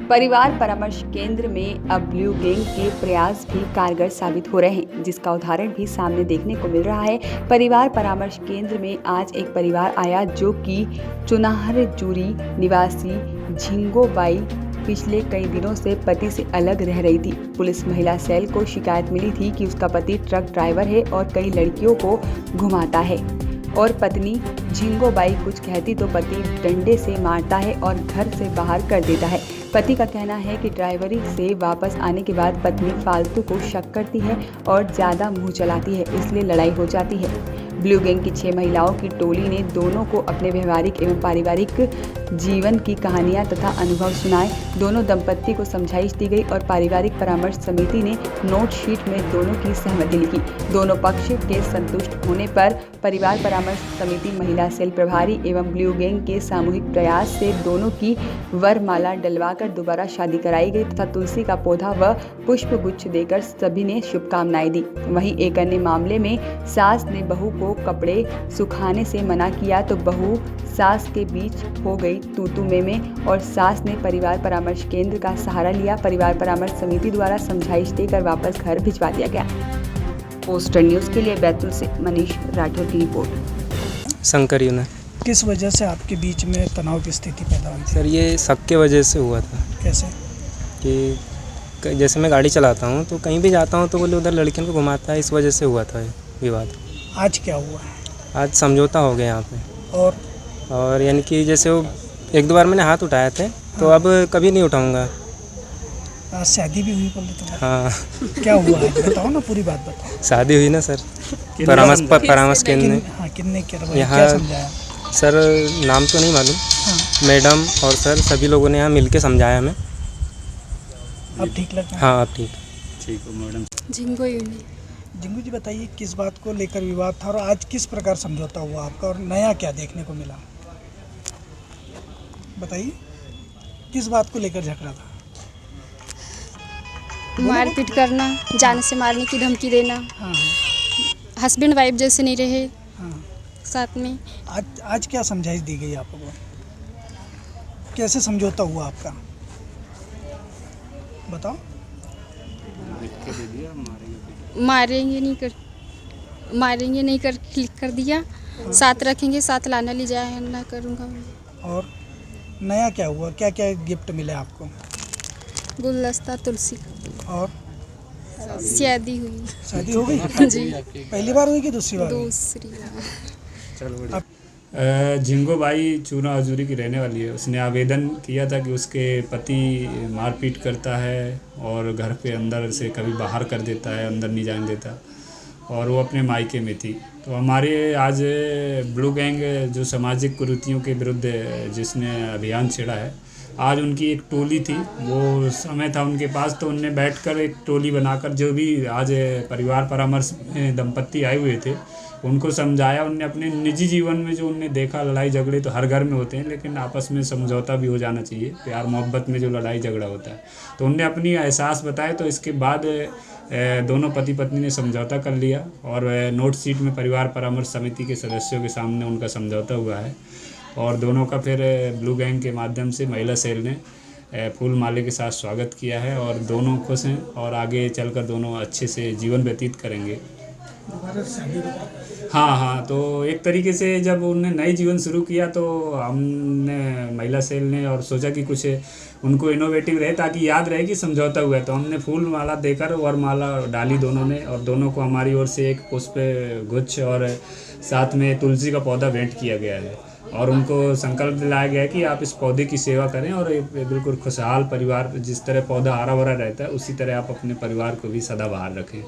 परिवार परामर्श केंद्र में अब ब्लू गैंग के प्रयास भी कारगर साबित हो रहे हैं, जिसका उदाहरण भी सामने देखने को मिल रहा है। परिवार परामर्श केंद्र में आज एक परिवार आया जो कि चुनाहरजुरी निवासी झिंगोबाई पिछले कई दिनों से पति से अलग रह रही थी। पुलिस महिला सेल को शिकायत मिली थी कि उसका पति ट्रक ड्राइवर है और कई लड़कियों को घुमाता है और पत्नी झिंगोबाई कुछ कहती तो पति डंडे से मारता है और घर से बाहर कर देता है। पति का कहना है कि ड्राइवरी से वापस आने के बाद पत्नी फालतू को शक करती है और ज़्यादा मुंह चलाती है, इसलिए लड़ाई हो जाती है। ब्लू गैंग की 6 महिलाओं की टोली ने दोनों को अपने व्यवहारिक एवं पारिवारिक जीवन की कहानियां तथा अनुभव सुनाए। दोनों दंपत्ति को समझाइश दी गई और पारिवारिक परामर्श समिति ने नोट शीट में दोनों की सहमति लिखी। दोनों पक्ष के संतुष्ट होने पर परिवार परामर्श समिति महिला सेल प्रभारी एवं ब्लू गैंग के सामूहिक प्रयास से दोनों की वरमाला डलवाकर दोबारा शादी कराई गई तथा तुलसी का पौधा व पुष्प गुच्छ देकर सभी ने शुभकामनाएं दी। वहीं एक अन्य मामले में सास ने बहू को कपड़े सुखाने से मना किया तो बहू सास के बीच हो गई तू में और सास ने परिवार परामर्श केंद्र का सहारा लिया। परिवार परामर्श समिति द्वारा समझाइश देकर वापस घर भिजवा दिया गया। पोस्टर न्यूज़ के लिए बैतूल से मनीष राठौर की रिपोर्ट। शंकर यूना। किस वजह से आपके बीच में तनाव की स्थिति पैदा हुई? सर ये शक के वजह से हुआ था। कैसे? कि जैसे मैं गाड़ी चलाता हूँ तो कहीं भी जाता हूँ तो बोले उधर लड़कियों को घुमाता है, इस वजह से हुआ था विवाद। आज क्या हुआ है? आज समझौता हो गया यहाँ पे। और यानी कि जैसे वो 1-2 बार मैंने हाथ उठाए थे तो अब कभी नहीं उठाऊँगा। आज शादी भी हुई बोले तुम्हारी? हाँ। क्या हुआ है बताओ ना, पूरी बात बताओ। शादी हुई ना सर, परामर्श केंद्र में। हाँ, किन्ने यहाँ क्या समझाया? सर नाम तो नहीं मालूम। हाँ। मैडम और सर सभी लोगों ने यहाँ मिल के समझाया हमें। अब ठीक लगा? हाँ अब ठीक है मैडम। जिंगू जी बताइए, किस बात को लेकर विवाद था और आज किस प्रकार समझौता हुआ आपका और नया क्या देखने को मिला? बताइए, किस बात को लेकर झगड़ा था? मारपीट करना, जान से मारने की धमकी देना। हाँ। हस्बैंड वाइफ जैसे नहीं रहे हाँ। साथ में। आज क्या समझाइश दी गई आपको? कैसे समझौता हुआ आपका बताओ? मारेंगे नहीं कर क्लिक कर दिया। हाँ। साथ रखेंगे, साथ लाना ले जाए ना करूँगा। और नया क्या हुआ? क्या क्या गिफ्ट मिले आपको? गुलदस्ता, तुलसी और शादी हुई। शादी हो गई? जी। पहली बार हुई कि दूसरी बार? दूसरी बार। झिंगोबाई चूना हजूरी की रहने वाली है। उसने आवेदन किया था कि उसके पति मारपीट करता है और घर पे अंदर से कभी बाहर कर देता है, अंदर नहीं जाने देता, और वो अपने मायके में थी। तो हमारे आज ब्लू गैंग जो सामाजिक कुरीतियों के विरुद्ध जिसने अभियान छेड़ा है, आज उनकी एक टोली थी, वो समय था उनके पास, तो उनने बैठकर एक टोली बनाकर जो भी आज परिवार परामर्श दंपत्ति आए हुए थे उनको समझाया। उनने अपने निजी जीवन में जो उनने देखा, लड़ाई झगड़े तो हर घर में होते हैं, लेकिन आपस में समझौता भी हो जाना चाहिए। प्यार मोहब्बत में जो लड़ाई झगड़ा होता है, तो उनने अपनी एहसास बताए। तो इसके बाद दोनों पति पत्नी ने समझौता कर लिया और नोट शीट में परिवार परामर्श समिति के सदस्यों के सामने उनका समझौता हुआ है और दोनों का फिर ब्लू गैंग के माध्यम से महिला सेल ने फूल माले के साथ स्वागत किया है और दोनों खुश हैं और आगे चलकर दोनों अच्छे से जीवन व्यतीत करेंगे। हाँ, तो एक तरीके से जब उनने नई जीवन शुरू किया तो हमने महिला सेल ने और सोचा कि कुछ उनको इनोवेटिव रहे ताकि याद रहे कि समझौता हुआ है। तो हमने फूल माला देकर वरमाला डाली दोनों ने, और दोनों को हमारी ओर से एक पुष्प गुच्छ और साथ में तुलसी का पौधा भेंट किया गया है और उनको संकल्प दिलाया गया है कि आप इस पौधे की सेवा करें और बिल्कुल खुशहाल परिवार, जिस तरह पौधा हरा भरा रहता है उसी तरह आप अपने परिवार को भी सदाबहार रखें।